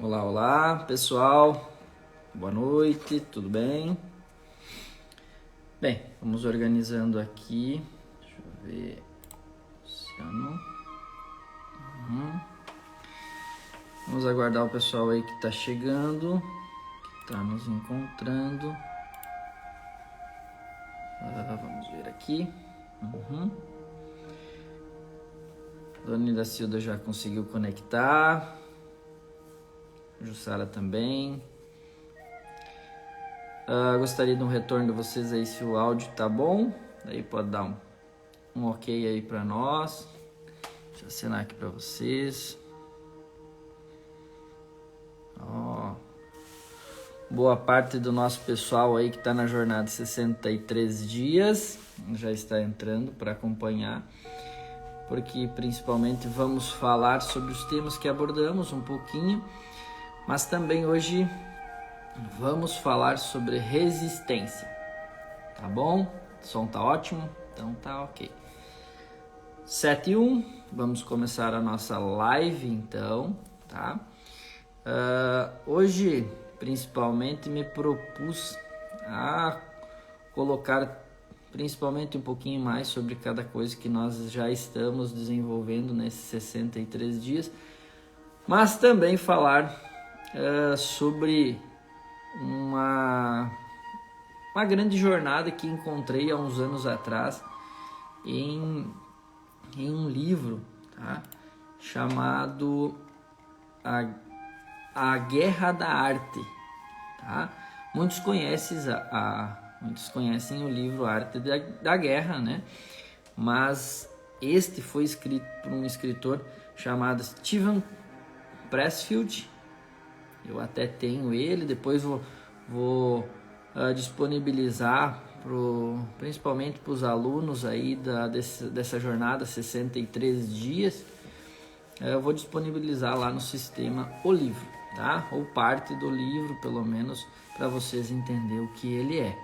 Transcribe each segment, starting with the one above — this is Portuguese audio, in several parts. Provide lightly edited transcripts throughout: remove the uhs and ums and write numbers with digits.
Olá, olá, pessoal. Boa noite, tudo bem? Bem, vamos organizando aqui. Deixa eu ver. Luciano. Vamos aguardar o pessoal aí que está chegando, que está nos encontrando. Vamos ver aqui. Dona da Silda já conseguiu conectar. Jussara também. Gostaria de um retorno de vocês aí se o áudio tá bom. Aí pode dar um ok aí para nós. Deixa eu assinar aqui para vocês. Boa parte do nosso pessoal aí que está na jornada de 63 dias já está entrando para acompanhar, porque principalmente vamos falar sobre os temas que abordamos um pouquinho, mas também hoje vamos falar sobre resistência, tá bom? O som tá ótimo? Então tá ok. 7:01, vamos começar a nossa live então, tá? Hoje, principalmente, me propus a colocar principalmente um pouquinho mais sobre cada coisa que nós já estamos desenvolvendo nesses 63 dias, mas também falar sobre uma grande jornada que encontrei há uns anos atrás em um livro, tá? Chamado A Guerra da Arte, tá? Muitos conhecem o livro Arte da Guerra, né? Mas este foi escrito por um escritor chamado Steven Pressfield. Eu até tenho ele, depois vou disponibilizar principalmente para os alunos aí dessa jornada 63 dias. Eu vou disponibilizar lá no sistema o livro, tá? Ou parte do livro, pelo menos, para vocês entenderem o que ele é.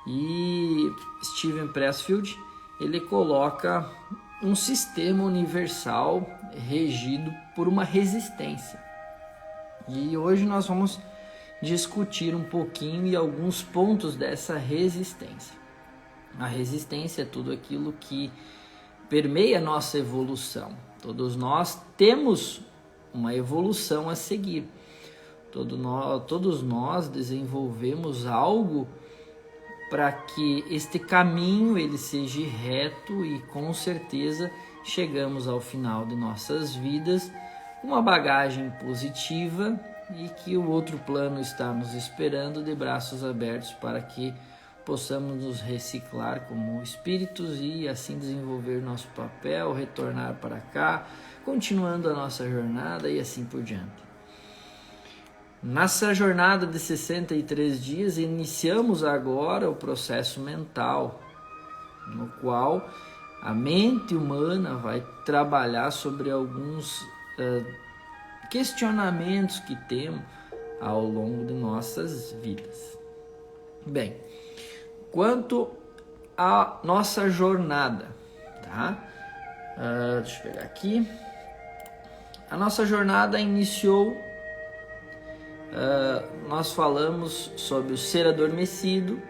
E Steven Pressfield, ele coloca um sistema universal regido por uma resistência. E hoje nós vamos discutir um pouquinho e alguns pontos dessa resistência. A resistência é tudo aquilo que permeia a nossa evolução. Todos nós temos uma evolução a seguir. Todos nós desenvolvemos algo para que este caminho ele seja reto e com certeza chegamos ao final de nossas vidas com uma bagagem positiva e que o outro plano está nos esperando de braços abertos para que possamos nos reciclar como espíritos e assim desenvolver nosso papel, retornar para cá, continuando a nossa jornada e assim por diante. Nessa jornada de 63 dias, iniciamos agora o processo mental, no qual a mente humana vai trabalhar sobre alguns questionamentos que temos ao longo de nossas vidas. Bem, quanto à nossa jornada, tá? Deixa eu pegar aqui. A nossa jornada iniciou, nós falamos sobre o ser adormecido,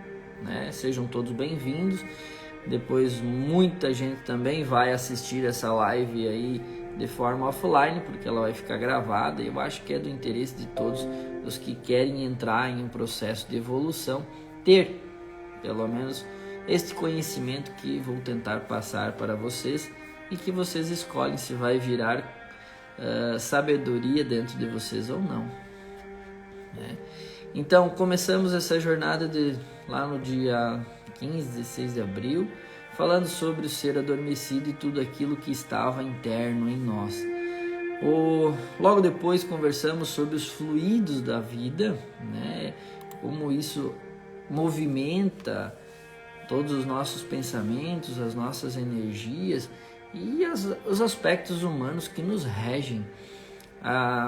né? Sejam todos bem-vindos. Depois muita gente também vai assistir essa live aí de forma offline, porque ela vai ficar gravada, e eu acho que é do interesse de todos os que querem entrar em um processo de evolução, ter pelo menos este conhecimento que vou tentar passar para vocês e que vocês escolhem se vai virar sabedoria dentro de vocês ou não, né? Então, começamos essa jornada lá no dia 15, 16 de abril, falando sobre o ser adormecido e tudo aquilo que estava interno em nós. Logo depois conversamos sobre os fluidos da vida, né? Como isso movimenta todos os nossos pensamentos, as nossas energias e os aspectos humanos que nos regem.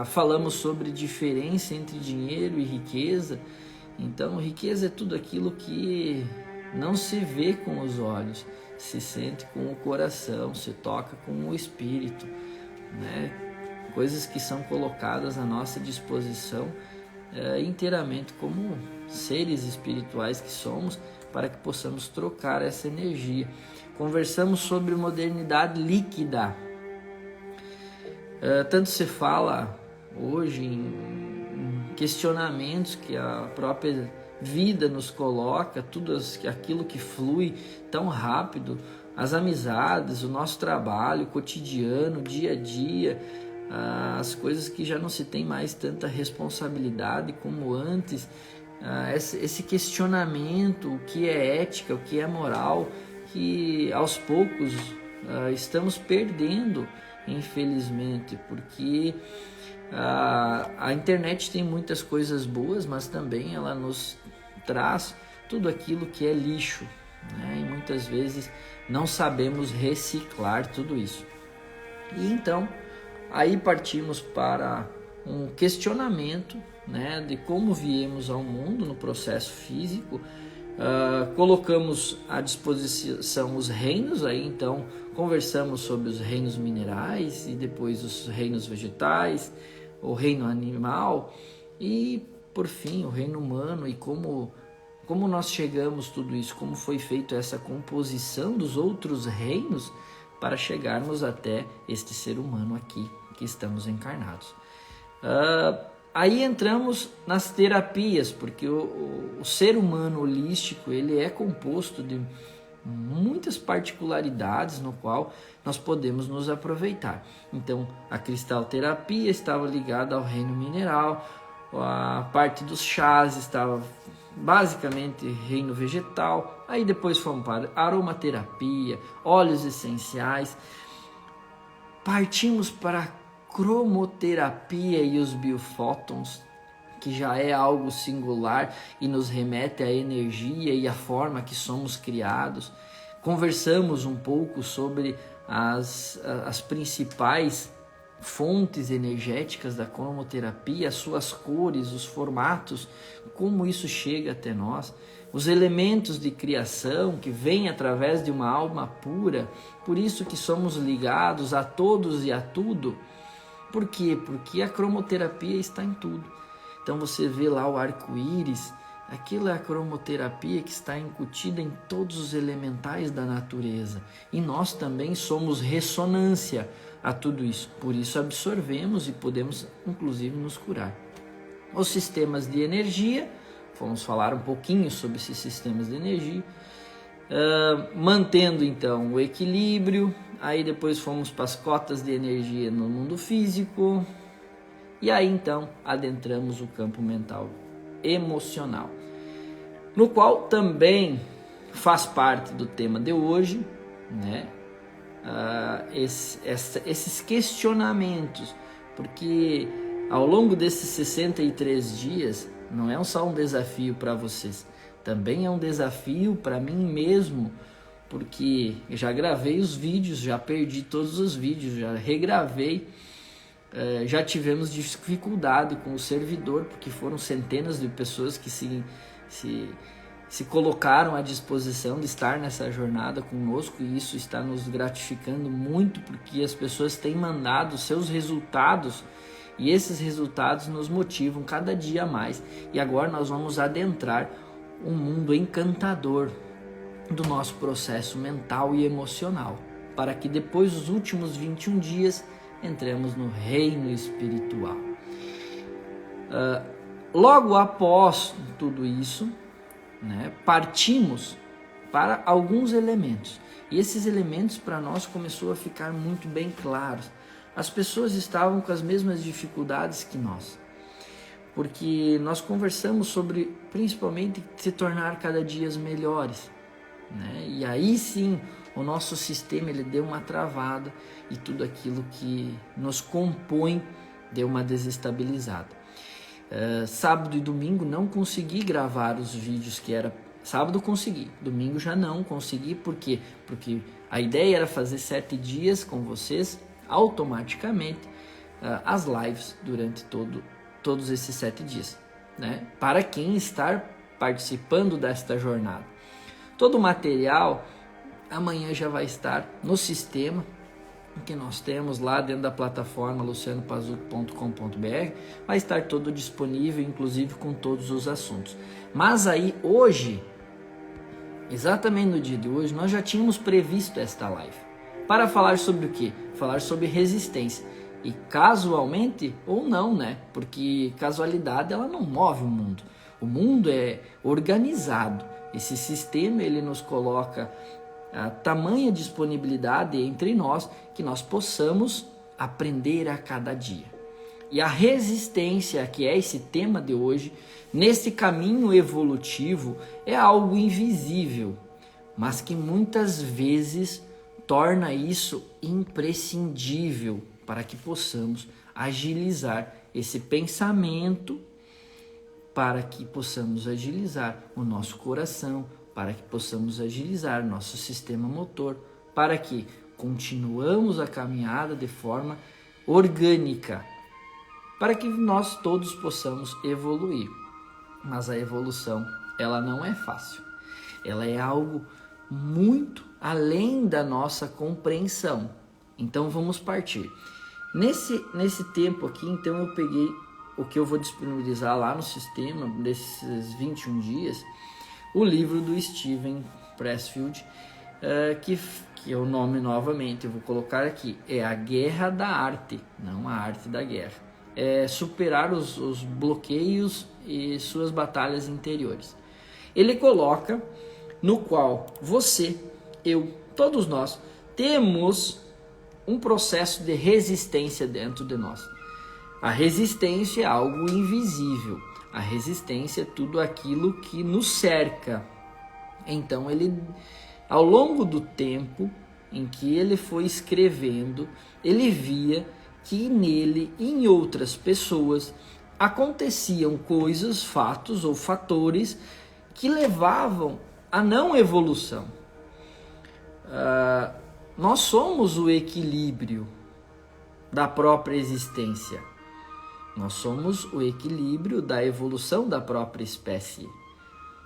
Falamos sobre diferença entre dinheiro e riqueza. Então, riqueza é tudo aquilo que não se vê com os olhos, se sente com o coração, se toca com o espírito, né? coisas que são colocadas à nossa disposição inteiramente como seres espirituais que somos, para que possamos trocar essa energia. Conversamos sobre modernidade líquida. Tanto se fala hoje em questionamentos que a própria vida nos coloca, tudo aquilo que flui tão rápido, as amizades, o nosso trabalho, o cotidiano, o dia a dia, as coisas que já não se tem mais tanta responsabilidade como antes, esse questionamento, o que é ética, o que é moral, que aos poucos estamos perdendo, infelizmente, porque a internet tem muitas coisas boas, mas também ela nos traz tudo aquilo que é lixo, né? E muitas vezes não sabemos reciclar tudo isso. E então, aí partimos para um questionamento, né, de como viemos ao mundo no processo físico. Colocamos à disposição os reinos, aí então conversamos sobre os reinos minerais e depois os reinos vegetais, o reino animal e por fim o reino humano, e como nós chegamos tudo isso, como foi feita essa composição dos outros reinos para chegarmos até este ser humano aqui que estamos encarnados. Aí entramos nas terapias, porque o ser humano holístico ele é composto de muitas particularidades no qual nós podemos nos aproveitar. Então, a cristalterapia estava ligada ao reino mineral, a parte dos chás estava basicamente reino vegetal, aí depois fomos para aromaterapia, óleos essenciais, partimos para a cromoterapia e os biofótons, que já é algo singular e nos remete à energia e à forma que somos criados. Conversamos um pouco sobre as principais fontes energéticas da cromoterapia, as suas cores, os formatos, como isso chega até nós, os elementos de criação que vêm através de uma alma pura, por isso que somos ligados a todos e a tudo. Por quê? Porque a cromoterapia está em tudo. Então você vê lá o arco-íris, aquilo é a cromoterapia que está incutida em todos os elementais da natureza. E nós também somos ressonância a tudo isso. Por isso absorvemos e podemos inclusive nos curar. Os sistemas de energia, vamos falar um pouquinho sobre esses sistemas de energia, mantendo então o equilíbrio. Aí depois fomos para as cotas de energia no mundo físico. E aí então adentramos o campo mental emocional, no qual também faz parte do tema de hoje, né? Esses questionamentos, porque ao longo desses 63 dias não é só um desafio para vocês, também é um desafio para mim mesmo, porque eu já gravei os vídeos, já perdi todos os vídeos, já regravei, já tivemos dificuldade com o servidor, porque foram centenas de pessoas que se colocaram à disposição de estar nessa jornada conosco, e isso está nos gratificando muito, porque as pessoas têm mandado seus resultados, e esses resultados nos motivam cada dia mais. E agora nós vamos adentrar um mundo encantador do nosso processo mental e emocional, para que depois dos últimos 21 dias entremos no reino espiritual. Logo após tudo isso, né, partimos para alguns elementos, e esses elementos para nós começou a ficar muito bem claros. As pessoas estavam com as mesmas dificuldades que nós, porque nós conversamos sobre principalmente se tornar cada dia melhores, né? E aí sim o nosso sistema ele deu uma travada e tudo aquilo que nos compõe deu uma desestabilizada. Sábado e domingo não consegui gravar os vídeos que era. Sábado consegui, domingo já não consegui. Por quê? Porque a ideia era fazer 7 dias com vocês automaticamente, as lives durante todos esses 7 dias, né? Para quem está participando desta jornada. Todo o material amanhã já vai estar no sistema, que nós temos lá dentro da plataforma lucianopazuco.com.br, vai estar todo disponível, inclusive com todos os assuntos. Mas aí hoje, exatamente no dia de hoje, nós já tínhamos previsto esta live para falar sobre o quê? Falar sobre resistência. E casualmente ou não, né? Porque casualidade ela não move o mundo. O mundo é organizado. Esse sistema ele nos coloca a tamanha disponibilidade entre nós que nós possamos aprender a cada dia. E a resistência, que é esse tema de hoje, nesse caminho evolutivo, é algo invisível, mas que muitas vezes torna isso imprescindível para que possamos agilizar esse pensamento, para que possamos agilizar o nosso coração, para que possamos agilizar nosso sistema motor, para que continuamos a caminhada de forma orgânica, para que nós todos possamos evoluir. Mas a evolução, ela não é fácil. Ela é algo muito além da nossa compreensão. Então vamos partir. Nesse tempo aqui, então eu peguei o que eu vou disponibilizar lá no sistema, desses 21 dias, o livro do Steven Pressfield, que é o nome novamente, eu vou colocar aqui, é A Guerra da Arte, não a arte da guerra. É superar os bloqueios e suas batalhas interiores. Ele coloca no qual você, eu, todos nós, temos um processo de resistência dentro de nós. A resistência é algo invisível. A resistência é tudo aquilo que nos cerca. Então, ele, ao longo do tempo em que ele foi escrevendo, ele via que nele e em outras pessoas aconteciam coisas, fatos ou fatores que levavam à não evolução. Nós somos o equilíbrio da própria existência. Nós somos o equilíbrio da evolução da própria espécie.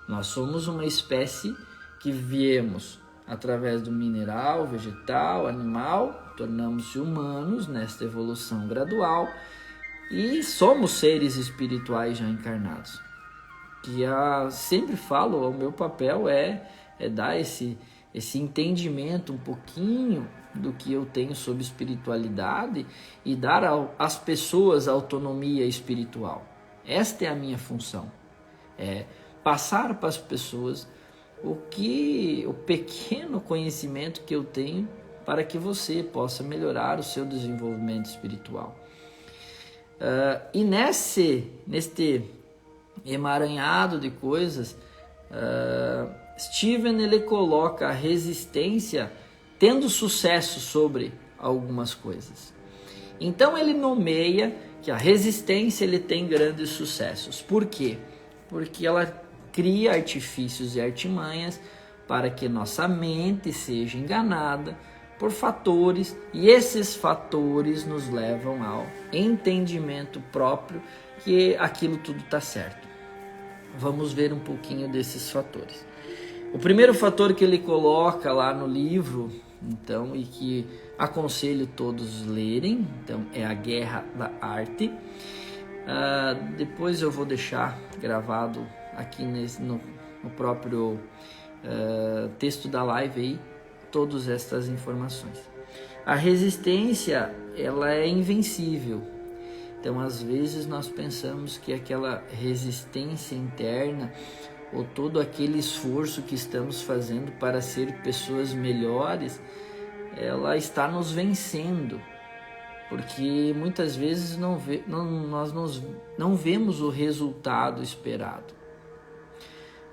Nós somos uma espécie que viemos através do mineral, vegetal, animal, tornamos-se humanos nesta evolução gradual e somos seres espirituais já encarnados. Que sempre falo, o meu papel é dar esse entendimento um pouquinho do que eu tenho sobre espiritualidade e dar às pessoas autonomia espiritual. Esta é a minha função, é passar para as pessoas o pequeno conhecimento que eu tenho para que você possa melhorar o seu desenvolvimento espiritual. E neste emaranhado de coisas, Steven ele coloca a resistência tendo sucesso sobre algumas coisas. Então ele nomeia que a resistência ele tem grandes sucessos. Por quê? Porque ela cria artifícios e artimanhas para que nossa mente seja enganada por fatores, e esses fatores nos levam ao entendimento próprio que aquilo tudo está certo. Vamos ver um pouquinho desses fatores. O primeiro fator que ele coloca lá no livro, então, e que aconselho todos lerem, então, é A Guerra da Arte. Depois eu vou deixar gravado aqui no próprio texto da live aí, todas estas informações. A resistência, ela é invencível. Então, às vezes nós pensamos que aquela resistência interna ou todo aquele esforço que estamos fazendo para ser pessoas melhores, ela está nos vencendo, porque muitas vezes nós não vemos o resultado esperado.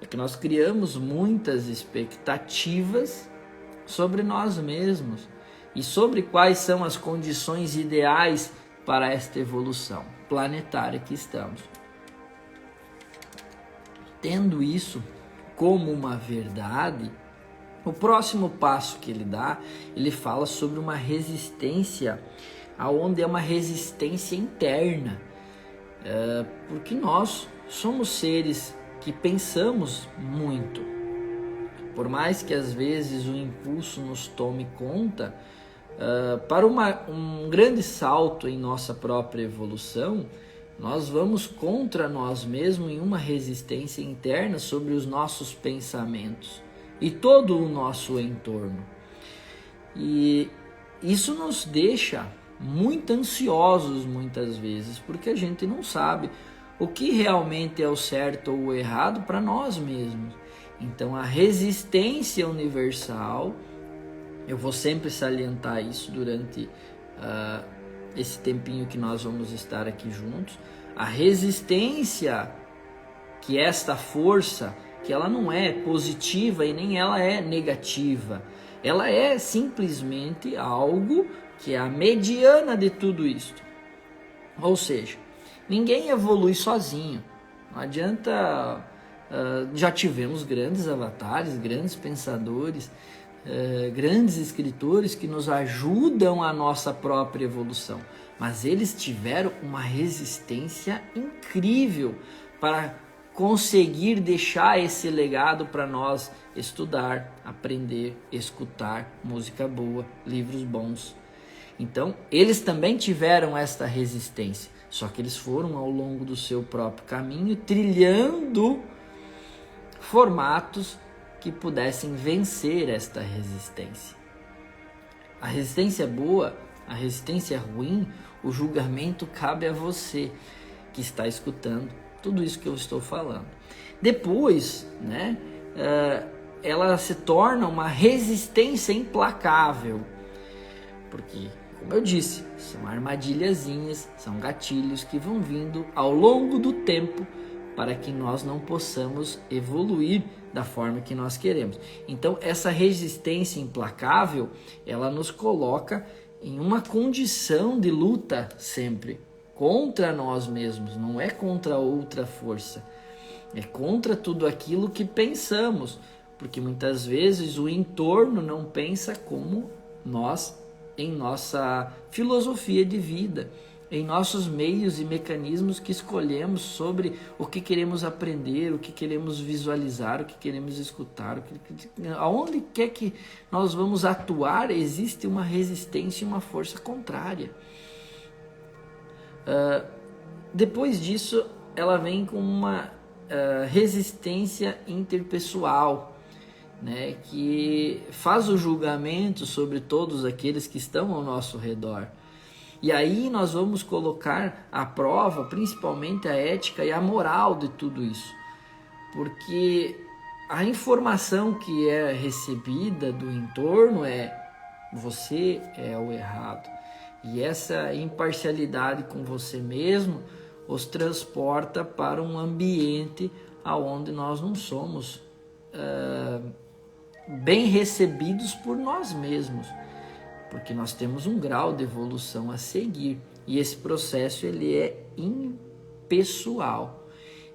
É que nós criamos muitas expectativas sobre nós mesmos e sobre quais são as condições ideais para esta evolução planetária que estamos. Tendo isso como uma verdade, o próximo passo que ele dá, ele fala sobre uma resistência, aonde é uma resistência interna, porque nós somos seres que pensamos muito. Por mais que às vezes o impulso nos tome conta, Para um grande salto em nossa própria evolução, nós vamos contra nós mesmos em uma resistência interna sobre os nossos pensamentos e todo o nosso entorno. E isso nos deixa muito ansiosos muitas vezes, porque a gente não sabe o que realmente é o certo ou o errado para nós mesmos. Então a resistência universal, eu vou sempre salientar isso durante esse tempinho que nós vamos estar aqui juntos, a resistência, que é esta força, que ela não é positiva e nem ela é negativa, ela é simplesmente algo que é a mediana de tudo isto. Ou seja, ninguém evolui sozinho. Não adianta, já tivemos grandes avatares, grandes pensadores, grandes escritores que nos ajudam a nossa própria evolução, mas eles tiveram uma resistência incrível para conseguir deixar esse legado para nós estudar, aprender, escutar música boa, livros bons. Então, eles também tiveram esta resistência, só que eles foram ao longo do seu próprio caminho trilhando formatos que pudessem vencer esta resistência. A resistência boa, a resistência ruim, o julgamento cabe a você que está escutando tudo isso que eu estou falando. Depois, ela se torna uma resistência implacável, porque, como eu disse, são armadilhazinhas, são gatilhos que vão vindo ao longo do tempo para que nós não possamos evoluir da forma que nós queremos. Então, essa resistência implacável, ela nos coloca em uma condição de luta sempre contra nós mesmos, não é contra outra força, é contra tudo aquilo que pensamos, porque muitas vezes o entorno não pensa como nós, em nossa filosofia de vida, em nossos meios e mecanismos que escolhemos sobre o que queremos aprender, o que queremos visualizar, o que queremos escutar, aonde quer que nós vamos atuar, existe uma resistência e uma força contrária. Depois disso, ela vem com uma resistência interpessoal, que faz o julgamento sobre todos aqueles que estão ao nosso redor. E aí nós vamos colocar à prova principalmente a ética e a moral de tudo isso, porque a informação que é recebida do entorno é: você é o errado. E essa imparcialidade com você mesmo os transporta para um ambiente onde nós não somos bem recebidos por nós mesmos, porque nós temos um grau de evolução a seguir, e esse processo ele é impessoal,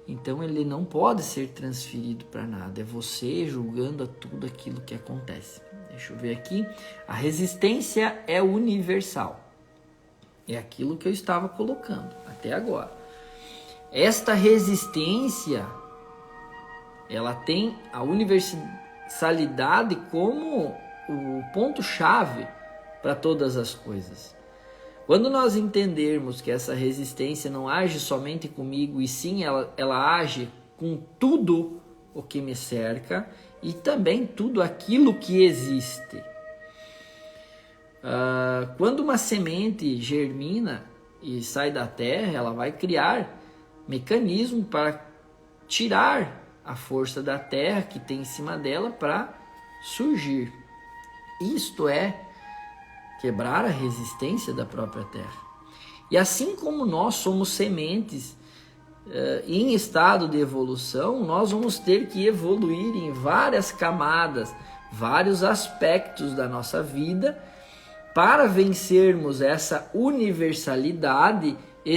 então ele não pode ser transferido para nada, é você julgando a tudo aquilo que acontece. Deixa eu ver aqui, a resistência é universal, é aquilo que eu estava colocando até agora. Esta resistência, ela tem a universalidade como o ponto-chave para todas as coisas. Quando nós entendermos que essa resistência não age somente comigo, e sim ela age com tudo o que me cerca e também tudo aquilo que existe. Quando uma semente germina e sai da terra, ela vai criar mecanismo para tirar a força da terra que tem em cima dela para surgir. Isto é quebrar a resistência da própria terra. E assim como nós somos sementes em estado de evolução, nós vamos ter que evoluir em várias camadas, vários aspectos da nossa vida para vencermos essa universalidade de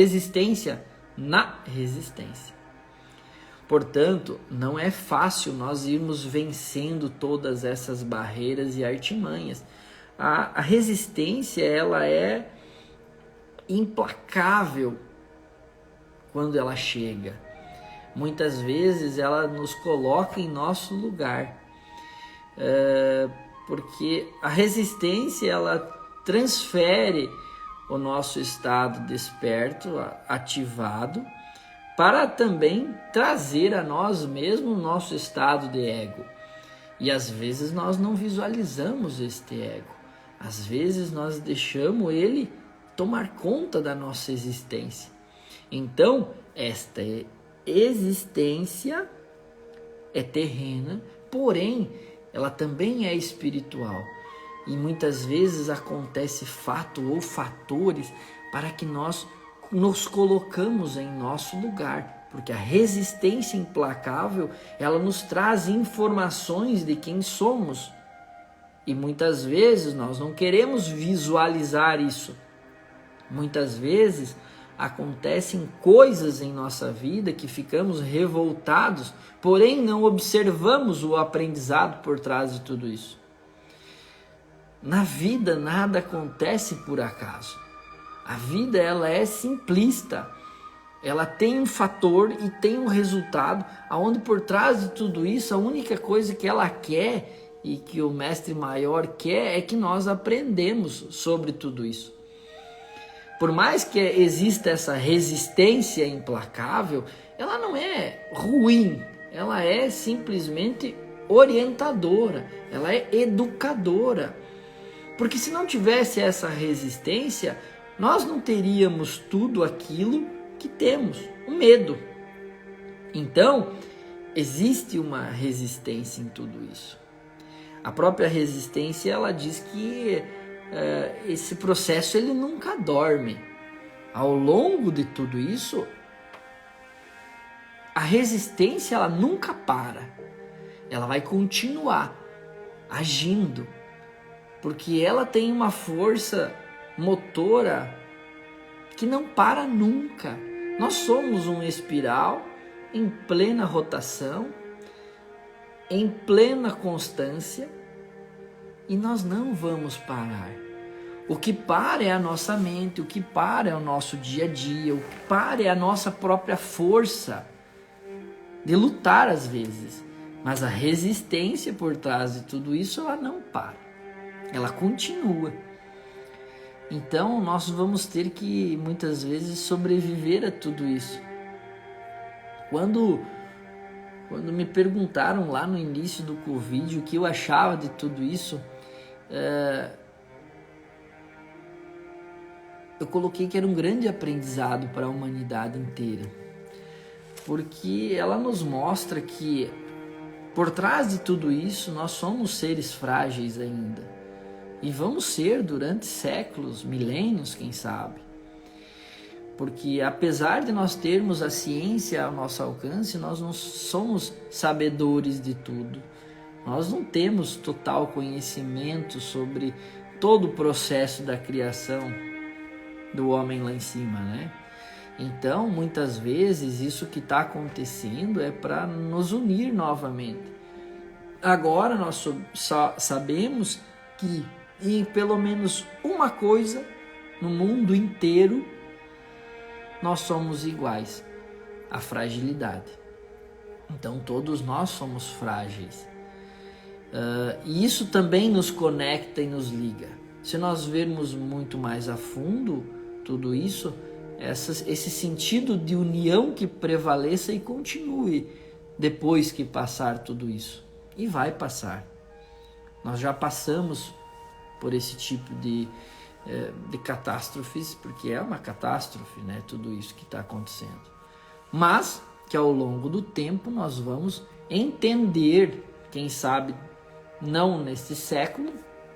existência na resistência. Portanto, não é fácil nós irmos vencendo todas essas barreiras e artimanhas. A resistência, ela é implacável quando ela chega. Muitas vezes ela nos coloca em nosso lugar. porque a resistência ela transfere o nosso estado desperto, ativado, para também trazer a nós mesmos o nosso estado de ego. E às vezes nós não visualizamos este ego. Às vezes nós deixamos ele tomar conta da nossa existência. Então, esta existência é terrena, porém, ela também é espiritual. E muitas vezes acontece fato ou fatores para que nós nos colocamos em nosso lugar. Porque a resistência implacável, ela nos traz informações de quem somos. E muitas vezes nós não queremos visualizar isso. Muitas vezes acontecem coisas em nossa vida que ficamos revoltados, porém não observamos o aprendizado por trás de tudo isso. Na vida nada acontece por acaso. A vida ela é simplista. Ela tem um fator e tem um resultado, aonde por trás de tudo isso a única coisa que ela quer e que o mestre maior quer é que nós aprendemos sobre tudo isso. Por mais que exista essa resistência implacável, ela não é ruim, ela é simplesmente orientadora, ela é educadora. Porque se não tivesse essa resistência, nós não teríamos tudo aquilo que temos, o medo. Então, existe uma resistência em tudo isso. A própria resistência, ela diz que esse processo ele nunca dorme. Ao longo de tudo isso, a resistência ela nunca para. Ela vai continuar agindo, porque ela tem uma força motora que não para nunca. Nós somos um espiral em plena rotação, em plena constância, e nós não vamos parar. O que para é a nossa mente, o que para é o nosso dia a dia, o que para é a nossa própria força de lutar às vezes. Mas a resistência por trás de tudo isso, ela não para. Ela continua. Então nós vamos ter que muitas vezes sobreviver a tudo isso. Quando me perguntaram lá no início do Covid o que eu achava de tudo isso, eu coloquei que era um grande aprendizado para a humanidade inteira, porque ela nos mostra que por trás de tudo isso nós somos seres frágeis ainda, e vamos ser durante séculos, milênios, quem sabe. Porque apesar de nós termos a ciência ao nosso alcance, nós não somos sabedores de tudo. Nós não temos total conhecimento sobre todo o processo da criação do homem lá em cima, né? Então, muitas vezes, isso que está acontecendo é para nos unir novamente. Agora, nós só sabemos que em pelo menos uma coisa no mundo inteiro nós somos iguais: a fragilidade. Então todos nós somos frágeis, e isso também nos conecta e nos liga. Se nós vermos muito mais a fundo tudo isso, esse sentido de união que prevaleça e continue depois que passar tudo isso, e vai passar. Nós já passamos por esse tipo de catástrofes, porque é uma catástrofe, né, tudo isso que está acontecendo. Mas que ao longo do tempo nós vamos entender, quem sabe não neste século,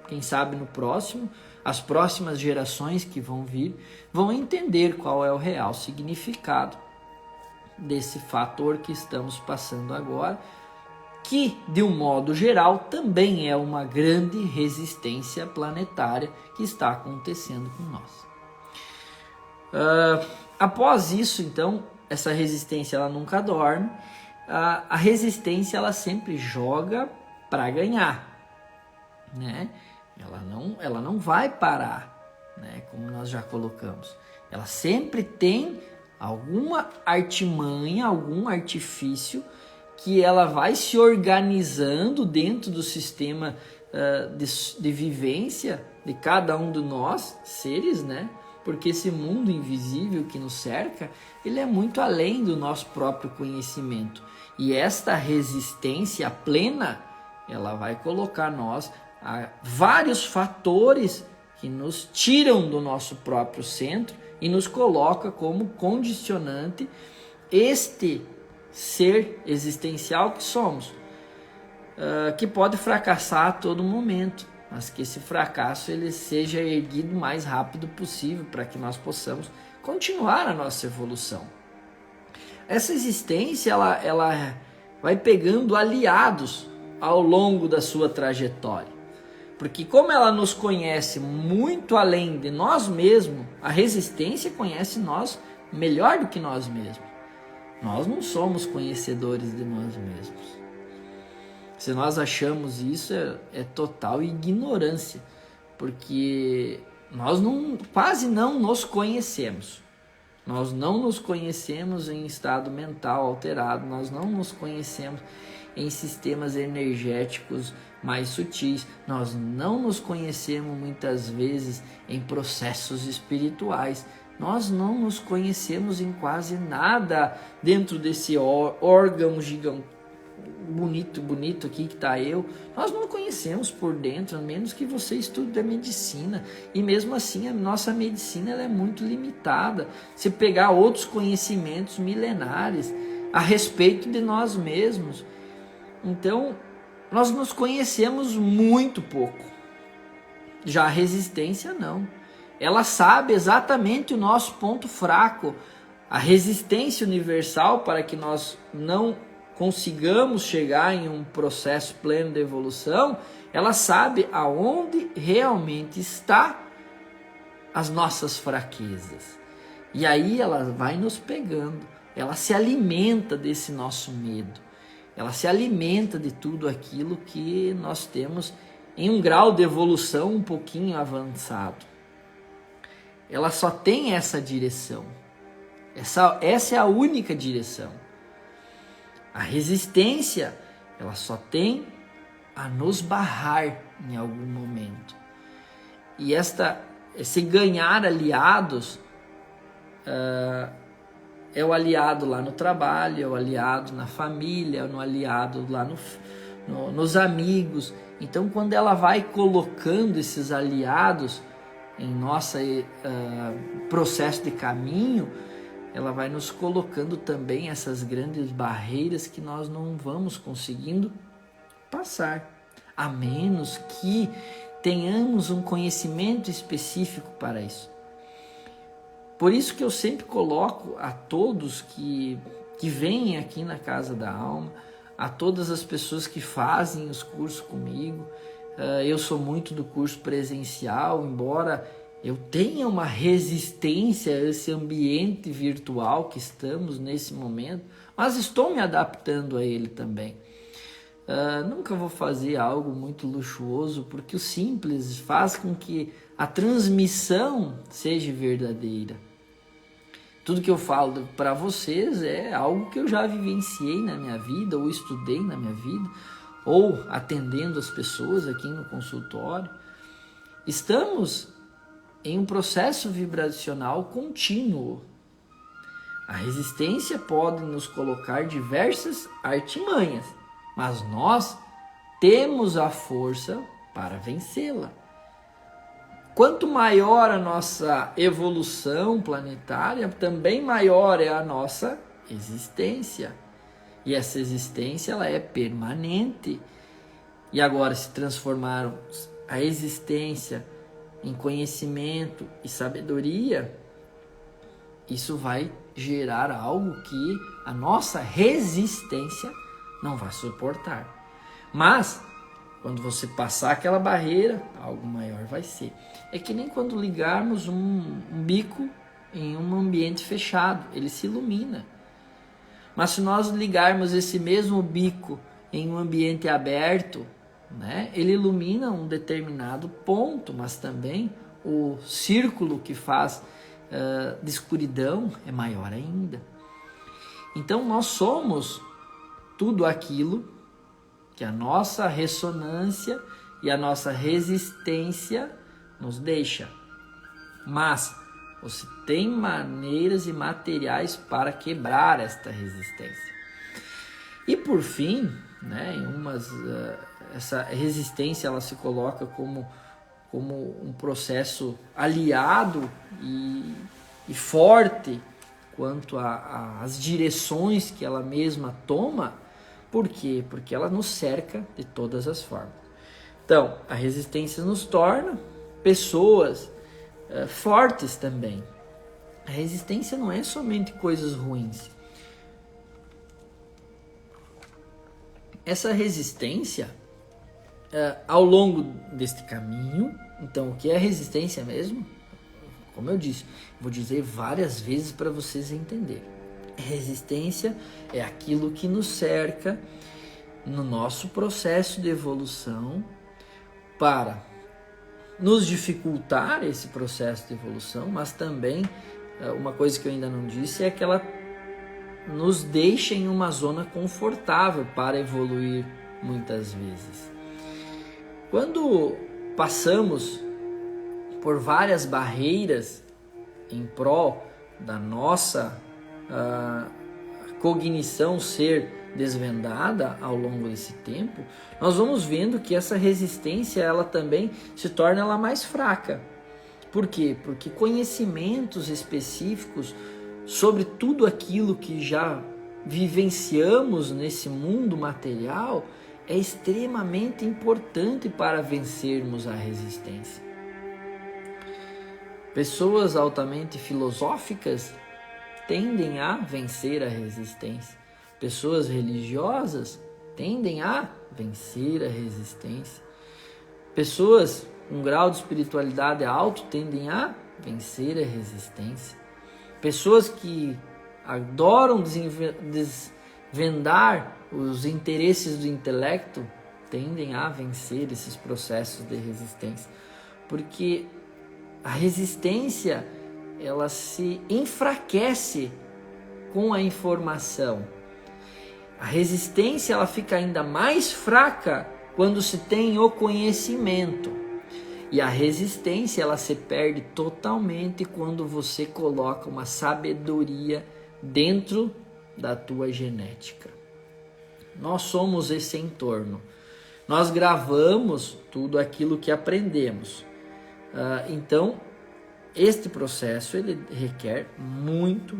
quem sabe no próximo, as próximas gerações que vão vir vão entender qual é o real significado desse fator que estamos passando agora, que, de um modo geral, também é uma grande resistência planetária que está acontecendo com nós. Após isso, então, essa resistência ela nunca dorme. A resistência ela sempre joga para ganhar, né? Ela não vai parar, né? Como nós já colocamos. Ela sempre tem alguma artimanha, algum artifício que ela vai se organizando dentro do sistema de vivência de cada um de nós, seres, né? Porque esse mundo invisível que nos cerca, ele é muito além do nosso próprio conhecimento. E esta resistência plena, ela vai colocar nós a vários fatores que nos tiram do nosso próprio centro e nos coloca como condicionante este ser existencial que somos, que pode fracassar a todo momento, mas que esse fracasso ele seja erguido o mais rápido possível para que nós possamos continuar a nossa evolução. Essa existência ela vai pegando aliados ao longo da sua trajetória, porque como ela nos conhece muito além de nós mesmos, a resistência conhece nós melhor do que nós mesmos. Nós não somos conhecedores de nós mesmos. Se nós achamos isso, é total ignorância, porque nós quase não nos conhecemos. Nós não nos conhecemos em estado mental alterado, nós não nos conhecemos em sistemas energéticos mais sutis, nós não nos conhecemos muitas vezes em processos espirituais, nós não nos conhecemos em quase nada dentro desse órgão gigante, bonito aqui que está eu. Nós não conhecemos por dentro, a menos que você estude a medicina, e mesmo assim a nossa medicina ela é muito limitada. Se pegar outros conhecimentos milenares a respeito de nós mesmos, então nós nos conhecemos muito pouco. Já a resistência não, ela sabe exatamente o nosso ponto fraco. A resistência universal, para que nós não consigamos chegar em um processo pleno de evolução, ela sabe aonde realmente está as nossas fraquezas. E aí ela vai nos pegando, ela se alimenta desse nosso medo, ela se alimenta de tudo aquilo que nós temos em um grau de evolução um pouquinho avançado. Ela só tem essa direção, essa é a única direção. A resistência, ela só tem a nos barrar em algum momento. E esse ganhar aliados é o aliado lá no trabalho, é o aliado na família, é o aliado lá nos amigos. Então, quando ela vai colocando esses aliados em nosso processo de caminho, ela vai nos colocando também essas grandes barreiras que nós não vamos conseguindo passar, a menos que tenhamos um conhecimento específico para isso. Por isso que eu sempre coloco a todos que vêm aqui na Casa da Alma, a todas as pessoas que fazem os cursos comigo. Eu sou muito do curso presencial, embora eu tenha uma resistência a esse ambiente virtual que estamos nesse momento, mas estou me adaptando a ele também. Nunca vou fazer algo muito luxuoso, porque o simples faz com que a transmissão seja verdadeira. Tudo que eu falo para vocês é algo que eu já vivenciei na minha vida, ou estudei na minha vida, ou atendendo as pessoas aqui no consultório. Estamos em um processo vibracional contínuo. A resistência pode nos colocar diversas artimanhas, mas nós temos a força para vencê-la. Quanto maior a nossa evolução planetária, também maior é a nossa existência. E essa existência ela é permanente. E agora, se transformarmos a existência em conhecimento e sabedoria, isso vai gerar algo que a nossa resistência não vai suportar. Mas, quando você passar aquela barreira, algo maior vai ser. É que nem quando ligarmos um bico em um ambiente fechado, ele se ilumina. Mas se nós ligarmos esse mesmo bico em um ambiente aberto, né, ele ilumina um determinado ponto, mas também o círculo que faz de escuridão é maior ainda. Então nós somos tudo aquilo que a nossa ressonância e a nossa resistência nos deixa. Mas você tem maneiras e materiais para quebrar esta resistência. E por fim, né, essa resistência ela se coloca como um processo aliado e forte quanto às direções que ela mesma toma. Por quê? Porque ela nos cerca de todas as formas. Então, a resistência nos torna pessoas fortes também. A resistência não é somente coisas ruins. Essa resistência, ao longo deste caminho, então o que é resistência mesmo? Como eu disse, vou dizer várias vezes para vocês entenderem. Resistência é aquilo que nos cerca no nosso processo de evolução para nos dificultar esse processo de evolução, mas também, uma coisa que eu ainda não disse, é que ela nos deixa em uma zona confortável para evoluir muitas vezes. Quando passamos por várias barreiras em prol da nossa cognição ser desvendada ao longo desse tempo, nós vamos vendo que essa resistência ela também se torna ela mais fraca. Por quê? Porque conhecimentos específicos sobre tudo aquilo que já vivenciamos nesse mundo material é extremamente importante para vencermos a resistência. Pessoas altamente filosóficas tendem a vencer a resistência. Pessoas religiosas tendem a vencer a resistência. Pessoas com grau de espiritualidade alto tendem a vencer a resistência. Pessoas que adoram desvendar os interesses do intelecto tendem a vencer esses processos de resistência. Porque a resistência ela se enfraquece com a informação. A resistência ela fica ainda mais fraca quando se tem o conhecimento. E a resistência ela se perde totalmente quando você coloca uma sabedoria dentro da tua genética. Nós somos esse entorno. Nós gravamos tudo aquilo que aprendemos. Então, este processo ele requer muito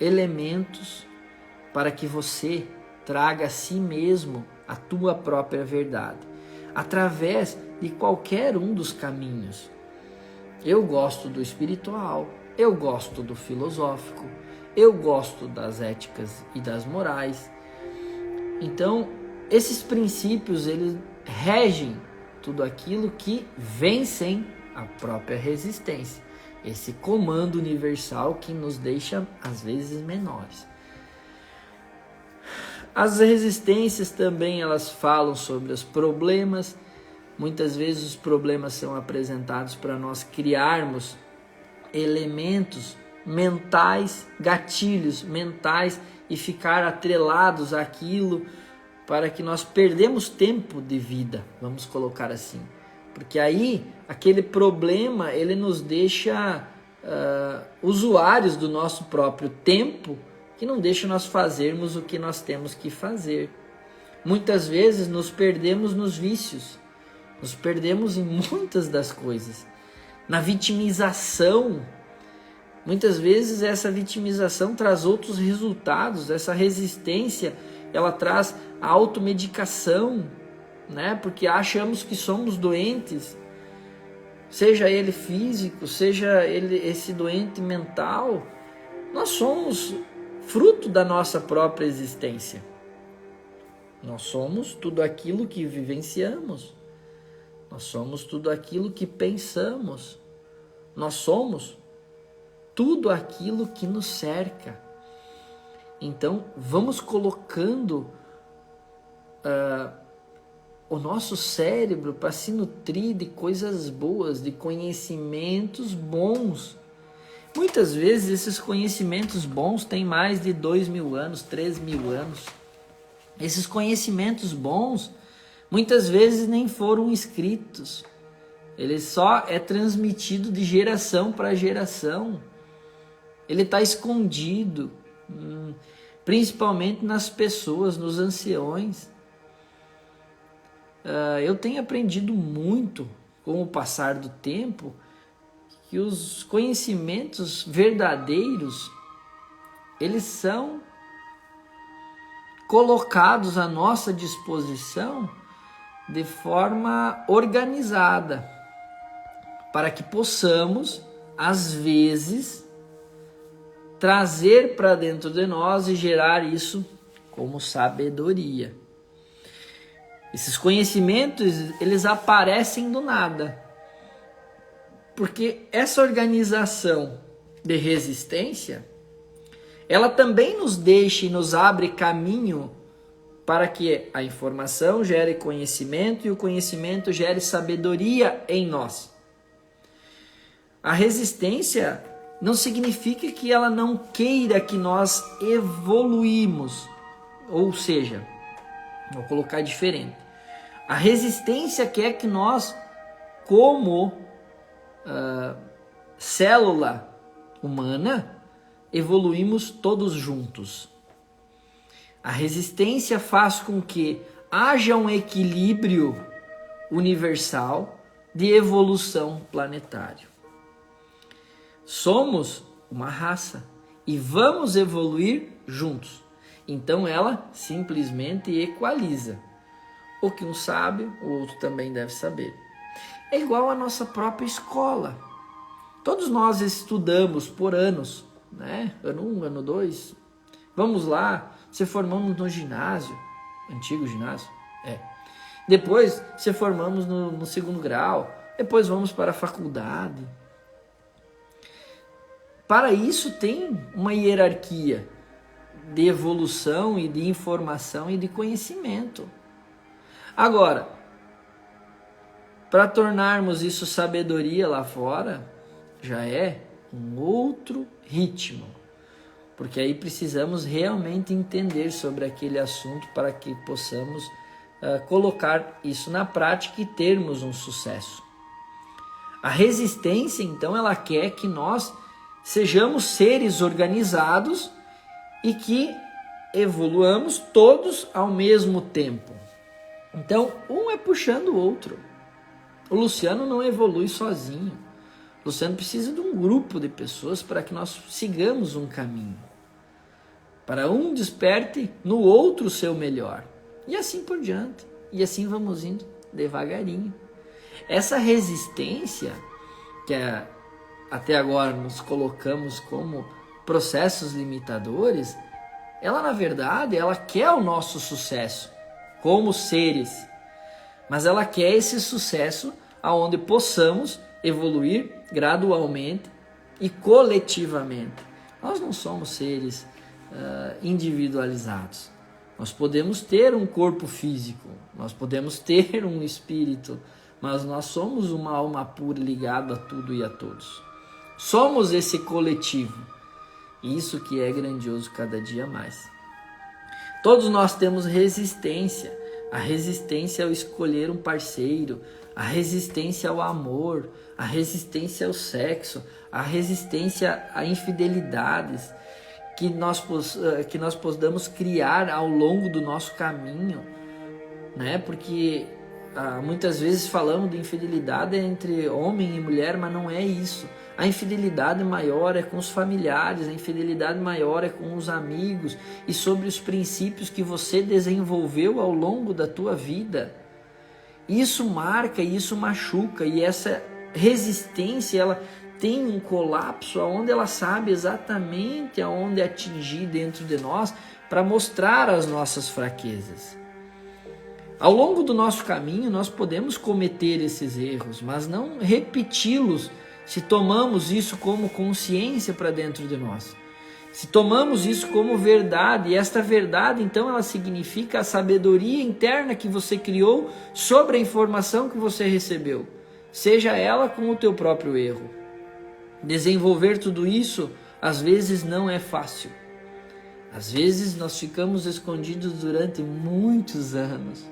elementos para que você traga a si mesmo a tua própria verdade, através de qualquer um dos caminhos. Eu gosto do espiritual, eu gosto do filosófico, eu gosto das éticas e das morais. Então, esses princípios, eles regem tudo aquilo que vencem a própria resistência. Esse comando universal que nos deixa, às vezes, menores. As resistências também, elas falam sobre os problemas. Muitas vezes os problemas são apresentados para nós criarmos elementos mentais, gatilhos mentais e ficar atrelados àquilo para que nós perdemos tempo de vida, vamos colocar assim. Porque aí, aquele problema, ele nos deixa usuários do nosso próprio tempo, que não deixa nós fazermos o que nós temos que fazer. Muitas vezes nos perdemos nos vícios, nos perdemos em muitas das coisas. Na vitimização, muitas vezes essa vitimização traz outros resultados. Essa resistência, ela traz a automedicação, né? Porque achamos que somos doentes, seja ele físico, seja ele esse doente mental. Nós somos fruto da nossa própria existência. Nós somos tudo aquilo que vivenciamos. Nós somos tudo aquilo que pensamos. Nós somos tudo aquilo que nos cerca. Então, vamos colocando o nosso cérebro para se nutrir de coisas boas, de conhecimentos bons. Muitas vezes esses conhecimentos bons têm mais de 2.000 anos, 3.000 anos. Esses conhecimentos bons muitas vezes nem foram escritos. Ele só é transmitido de geração para geração. Ele está escondido, principalmente nas pessoas, nos anciões. Eu tenho aprendido muito com o passar do tempo que os conhecimentos verdadeiros, eles são colocados à nossa disposição de forma organizada, para que possamos, às vezes, trazer para dentro de nós e gerar isso como sabedoria. Esses conhecimentos, eles aparecem do nada, porque essa organização de resistência, ela também nos deixa e nos abre caminho para que a informação gere conhecimento e o conhecimento gere sabedoria em nós. A resistência não significa que ela não queira que nós evoluímos, ou seja, vou colocar diferente. A resistência quer que nós, como célula humana, evoluímos todos juntos. A resistência faz com que haja um equilíbrio universal de evolução planetária. Somos uma raça e vamos evoluir juntos. Então ela simplesmente equaliza. O que um sabe, o outro também deve saber. É igual à nossa própria escola. Todos nós estudamos por anos, né? Ano 1, ano 2. Vamos lá, se formamos no ginásio, antigo ginásio, Depois se formamos no segundo grau, depois vamos para a faculdade. Para isso tem uma hierarquia de evolução e de informação e de conhecimento. Agora, para tornarmos isso sabedoria lá fora, já é um outro ritmo. Porque aí precisamos realmente entender sobre aquele assunto para que possamos colocar isso na prática e termos um sucesso. A resistência, então, ela quer que nós sejamos seres organizados e que evoluamos todos ao mesmo tempo. Então, um é puxando o outro. O Luciano não evolui sozinho. O Luciano precisa de um grupo de pessoas para que nós sigamos um caminho. Para um desperte no outro o seu melhor. E assim por diante. E assim vamos indo devagarinho. Essa resistência, que até agora nos colocamos como processos limitadores, ela na verdade, ela quer o nosso sucesso como seres. Mas ela quer esse sucesso aonde possamos evoluir gradualmente e coletivamente. Nós não somos seres individualizados. Nós podemos ter um corpo físico, nós podemos ter um espírito, mas nós somos uma alma pura ligada a tudo e a todos. Somos esse coletivo. Isso que é grandioso cada dia mais. Todos nós temos resistência. A resistência ao escolher um parceiro, a resistência ao amor, a resistência ao sexo, a resistência a infidelidades que nós podamos criar ao longo do nosso caminho, né? Porque muitas vezes falamos de infidelidade entre homem e mulher, mas não é isso. A infidelidade maior é com os familiares, a infidelidade maior é com os amigos e sobre os princípios que você desenvolveu ao longo da tua vida. Isso marca, isso machuca, e essa resistência, ela tem um colapso onde ela sabe exatamente aonde atingir dentro de nós para mostrar as nossas fraquezas. Ao longo do nosso caminho, nós podemos cometer esses erros, mas não repeti-los se tomamos isso como consciência para dentro de nós. Se tomamos isso como verdade, e esta verdade, então, ela significa a sabedoria interna que você criou sobre a informação que você recebeu, seja ela com o teu próprio erro. Desenvolver tudo isso, às vezes, não é fácil. Às vezes nós ficamos escondidos durante muitos anos.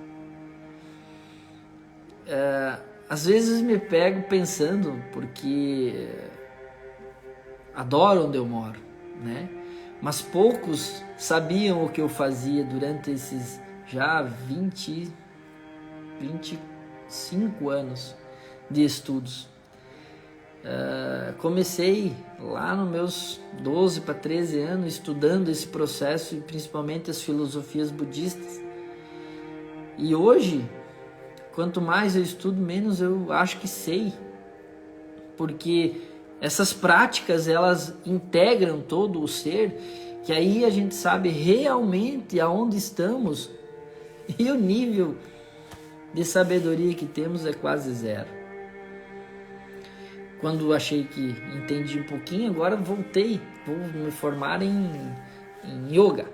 Às vezes me pego pensando, porque adoro onde eu moro, né? Mas poucos sabiam o que eu fazia durante esses já 25 anos de estudos. Comecei lá nos meus 12 para 13 anos estudando esse processo e principalmente as filosofias budistas. E hoje, quanto mais eu estudo, menos eu acho que sei. Porque essas práticas, elas integram todo o ser, que aí a gente sabe realmente aonde estamos e o nível de sabedoria que temos é quase zero. Quando achei que entendi um pouquinho, agora voltei, vou me formar em yoga,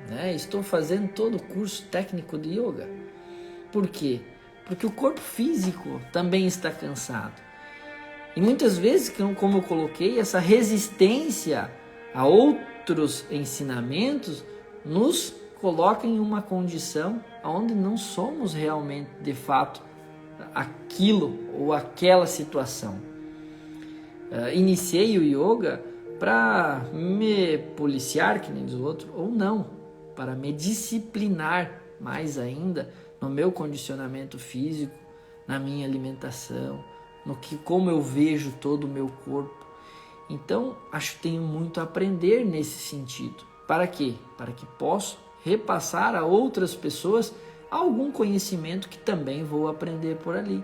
né? Estou fazendo todo o curso técnico de yoga. Por quê? Porque o corpo físico também está cansado. E muitas vezes, como eu coloquei, essa resistência a outros ensinamentos nos coloca em uma condição onde não somos realmente, de fato, aquilo ou aquela situação. Iniciei o yoga para me policiar, que nem diz o outro, ou não, para me disciplinar mais ainda no meu condicionamento físico, na minha alimentação, como eu vejo todo o meu corpo. Então, acho que tenho muito a aprender nesse sentido. Para quê? Para que possa repassar a outras pessoas algum conhecimento que também vou aprender por ali.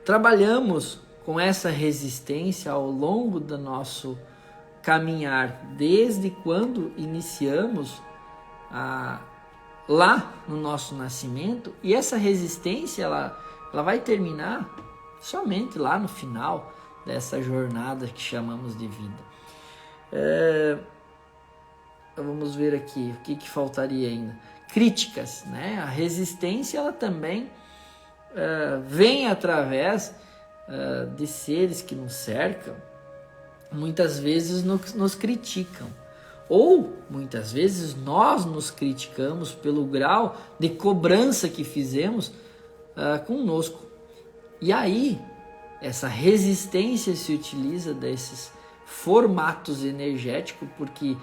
Trabalhamos com essa resistência ao longo do nosso caminhar, desde quando iniciamos lá no nosso nascimento, e essa resistência ela vai terminar somente lá no final dessa jornada que chamamos de vida. Vamos ver aqui o que faltaria ainda. Críticas, né? A resistência ela também vem através de seres que nos cercam, muitas vezes nos criticam, ou muitas vezes nós nos criticamos pelo grau de cobrança que fizemos conosco. E aí, essa resistência se utiliza desses formatos energéticos, porque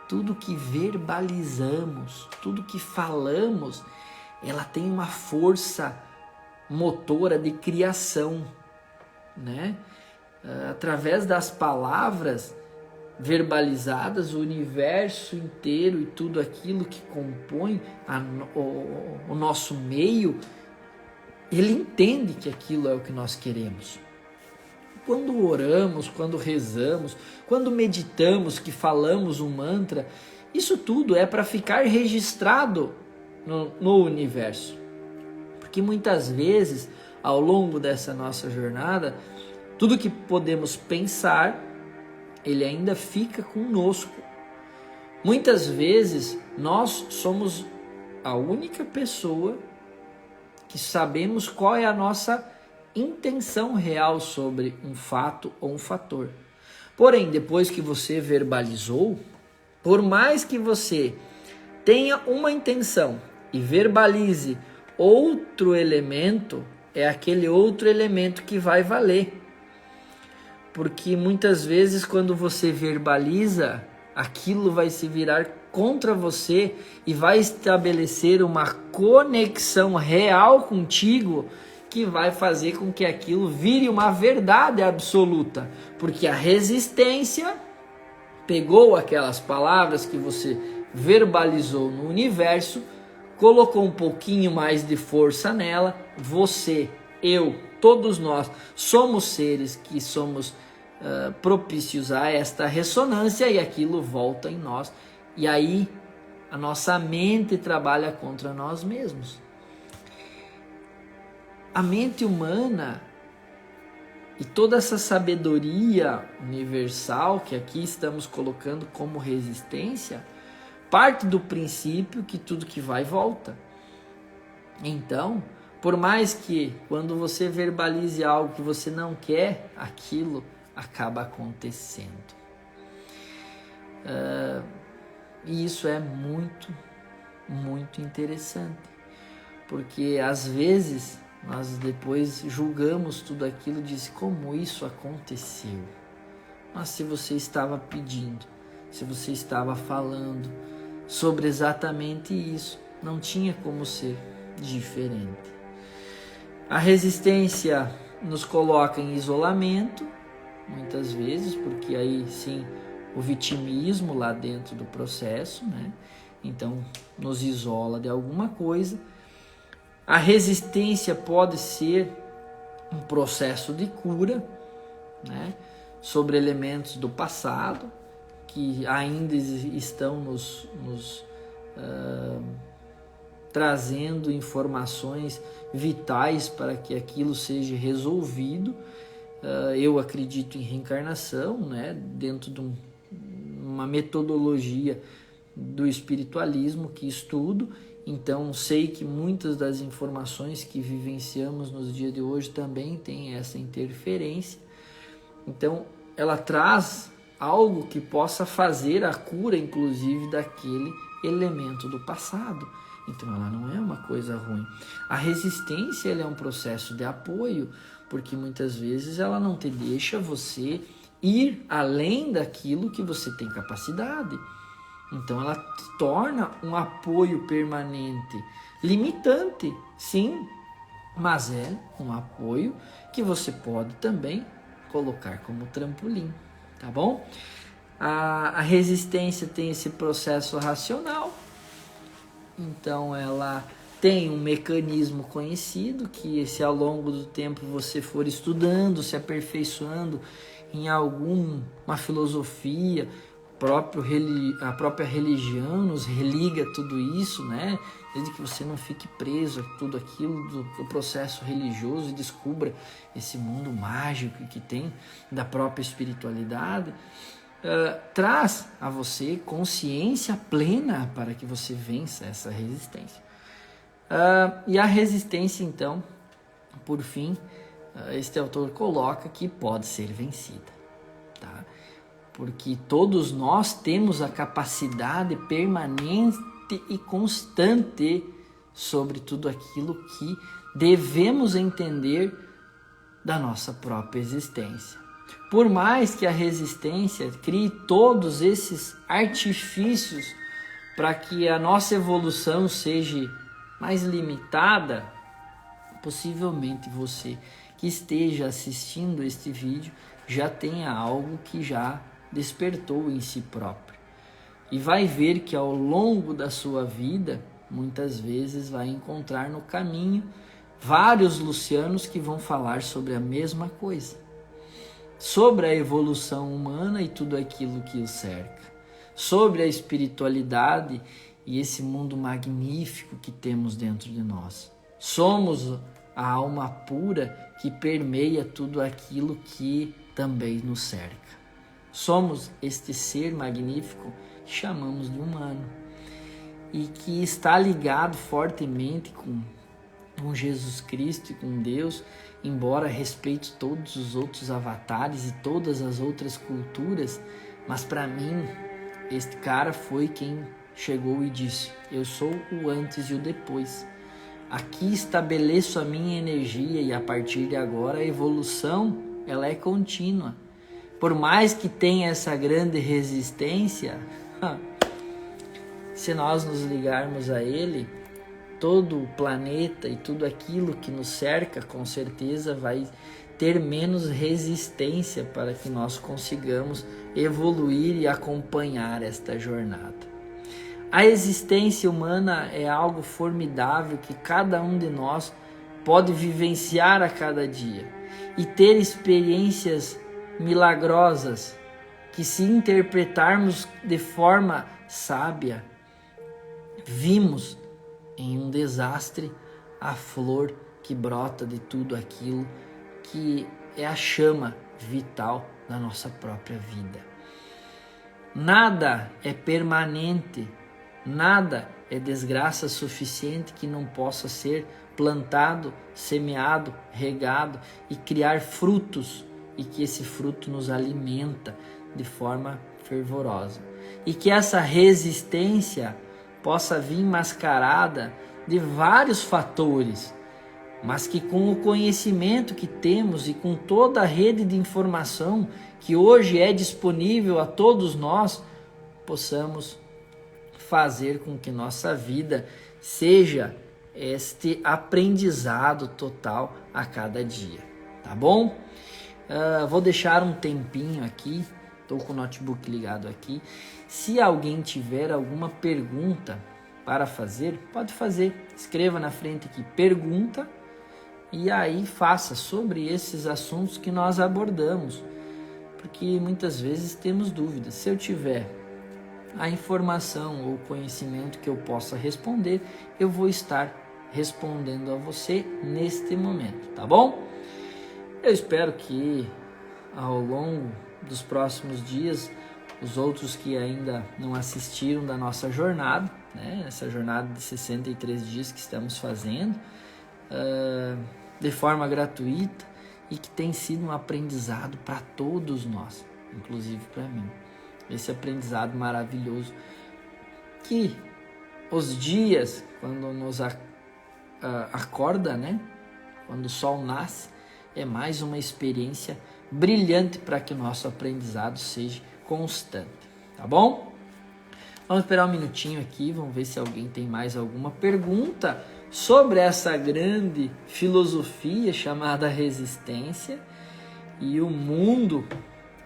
tudo que verbalizamos, tudo que falamos, ela tem uma força motora de criação, né? Através das palavras verbalizadas, o universo inteiro e tudo aquilo que compõe o nosso meio, ele entende que aquilo é o que nós queremos. Quando oramos, quando rezamos, quando meditamos, que falamos um mantra, isso tudo é para ficar registrado no universo. Porque muitas vezes, ao longo dessa nossa jornada, tudo que podemos pensar, ele ainda fica conosco. Muitas vezes, nós somos a única pessoa que sabemos qual é a nossa intenção real sobre um fato ou um fator. Porém, depois que você verbalizou, por mais que você tenha uma intenção e verbalize outro elemento, é aquele outro elemento que vai valer. Porque muitas vezes quando você verbaliza, aquilo vai se virar contra você e vai estabelecer uma conexão real contigo que vai fazer com que aquilo vire uma verdade absoluta. Porque a resistência pegou aquelas palavras que você verbalizou no universo, colocou um pouquinho mais de força nela. Você, eu, todos nós somos seres que somos propícios a esta ressonância, e aquilo volta em nós. E aí a nossa mente trabalha contra nós mesmos. A mente humana e toda essa sabedoria universal que aqui estamos colocando como resistência parte do princípio que tudo que vai volta. Então, por mais que quando você verbalize algo que você não quer, aquilo acaba acontecendo. E isso é muito, muito interessante, porque às vezes nós depois julgamos tudo aquilo e diz como isso aconteceu. Mas se você estava pedindo, se você estava falando sobre exatamente isso, não tinha como ser diferente. A resistência nos coloca em isolamento, muitas vezes, porque aí sim o vitimismo lá dentro do processo, né? Então nos isola de alguma coisa. A resistência pode ser um processo de cura, né? Sobre elementos do passado que ainda estão nos trazendo informações vitais para que aquilo seja resolvido. Eu acredito em reencarnação, né? Dentro de uma metodologia do espiritualismo que estudo, então sei que muitas das informações que vivenciamos nos dias de hoje também têm essa interferência. Então ela traz algo que possa fazer a cura, inclusive, daquele elemento do passado. Então ela não é uma coisa ruim. A resistência, ela é um processo de apoio, porque muitas vezes ela não te deixa você ir além daquilo que você tem capacidade. Então ela te torna um apoio permanente, limitante, sim, mas é um apoio que você pode também colocar como trampolim, tá bom? A resistência tem esse processo racional, então ela tem um mecanismo conhecido que, se ao longo do tempo você for estudando, se aperfeiçoando em alguma filosofia, a própria religião nos religa tudo isso, né? Desde que você não fique preso a tudo aquilo do processo religioso e descubra esse mundo mágico que tem da própria espiritualidade, traz a você consciência plena para que você vença essa resistência. E a resistência, então, por fim, este autor coloca que pode ser vencida, tá? Porque todos nós temos a capacidade permanente e constante sobre tudo aquilo que devemos entender da nossa própria existência. Por mais que a resistência crie todos esses artifícios para que a nossa evolução seja mais limitada, possivelmente você que esteja assistindo este vídeo já tenha algo que já despertou em si próprio. E vai ver que ao longo da sua vida, muitas vezes vai encontrar no caminho vários Lucianos que vão falar sobre a mesma coisa. Sobre a evolução humana e tudo aquilo que o cerca. Sobre a espiritualidade e esse mundo magnífico que temos dentro de nós. Somos a alma pura que permeia tudo aquilo que também nos cerca. Somos este ser magnífico que chamamos de humano e que está ligado fortemente com Jesus Cristo e com Deus, embora respeite todos os outros avatares e todas as outras culturas, mas para mim este cara foi quem chegou e disse: eu sou o antes e o depois. Aqui estabeleço a minha energia e a partir de agora a evolução ela é contínua. Por mais que tenha essa grande resistência, se nós nos ligarmos a ele, todo o planeta e tudo aquilo que nos cerca, com certeza vai ter menos resistência para que nós consigamos evoluir e acompanhar esta jornada. A existência humana é algo formidável que cada um de nós pode vivenciar a cada dia e ter experiências milagrosas que, se interpretarmos de forma sábia, vimos em um desastre a flor que brota de tudo aquilo que é a chama vital da nossa própria vida. Nada é permanente, nada é desgraça suficiente que não possa ser plantado, semeado, regado e criar frutos, e que esse fruto nos alimenta, de forma fervorosa. E que essa resistência possa vir mascarada de vários fatores, mas que com o conhecimento que temos e com toda a rede de informação que hoje é disponível a todos nós, possamos fazer com que nossa vida seja este aprendizado total a cada dia, tá bom? Vou deixar um tempinho aqui, estou com o notebook ligado aqui. Se alguém tiver alguma pergunta para fazer, pode fazer. Escreva na frente aqui, pergunta, e aí faça sobre esses assuntos que nós abordamos, porque muitas vezes temos dúvidas. Se eu tiver a informação ou conhecimento que eu possa responder, eu vou estar respondendo a você neste momento, tá bom? Eu espero que ao longo dos próximos dias, os outros que ainda não assistiram da nossa jornada, né, essa jornada de 63 dias que estamos fazendo, de forma gratuita, e que tem sido um aprendizado para todos nós, inclusive para mim. Esse aprendizado maravilhoso, que os dias, quando nos acorda, né, quando o sol nasce, é mais uma experiência brilhante para que o nosso aprendizado seja constante, tá bom? Vamos esperar um minutinho aqui, vamos ver se alguém tem mais alguma pergunta sobre essa grande filosofia chamada resistência e o mundo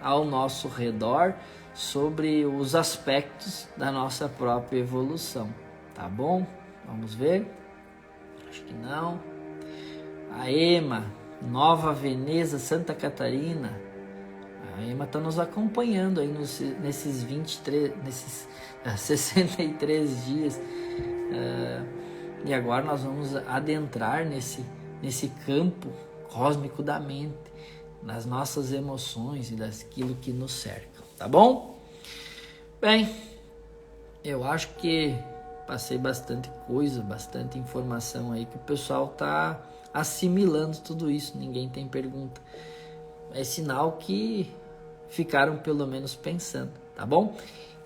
ao nosso redor, sobre os aspectos da nossa própria evolução, tá bom? Vamos ver? Acho que não. A Ema, Nova Veneza, Santa Catarina. A Ema está nos acompanhando aí nesses 63 dias. E agora nós vamos adentrar nesse campo cósmico da mente, nas nossas emoções e daquilo que nos cerca. Tá bom? Bem, eu acho que passei bastante coisa, bastante informação aí que o pessoal tá assimilando tudo isso. Ninguém tem pergunta. É sinal que ficaram pelo menos pensando, tá bom?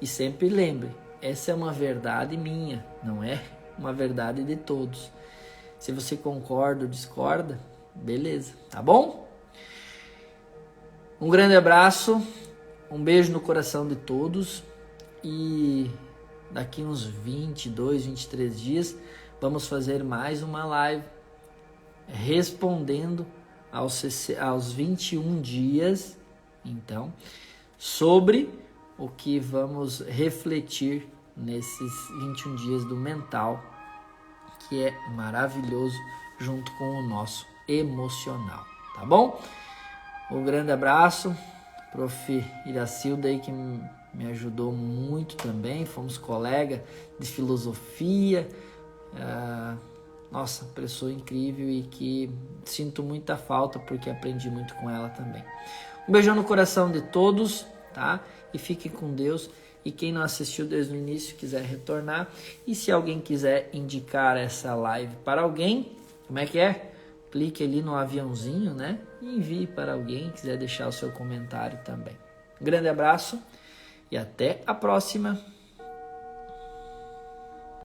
E sempre lembre, essa é uma verdade minha, não é uma verdade de todos. Se você concorda ou discorda, beleza, tá bom? Um grande abraço. Um beijo no coração de todos, e daqui uns 22, 23 dias vamos fazer mais uma live respondendo aos 21 dias, então, sobre o que vamos refletir nesses 21 dias do mental, que é maravilhoso, junto com o nosso emocional, tá bom? Um grande abraço. Prof. Iracilda aí, que me ajudou muito também, fomos colega de filosofia, nossa, pessoa incrível, e que sinto muita falta porque aprendi muito com ela também. Um beijão no coração de todos, tá? E fiquem com Deus, e quem não assistiu desde o início quiser retornar, e se alguém quiser indicar essa live para alguém, como é que é? Clique ali no aviãozinho, né? E envie para alguém que quiser deixar o seu comentário também. Um grande abraço e até a próxima.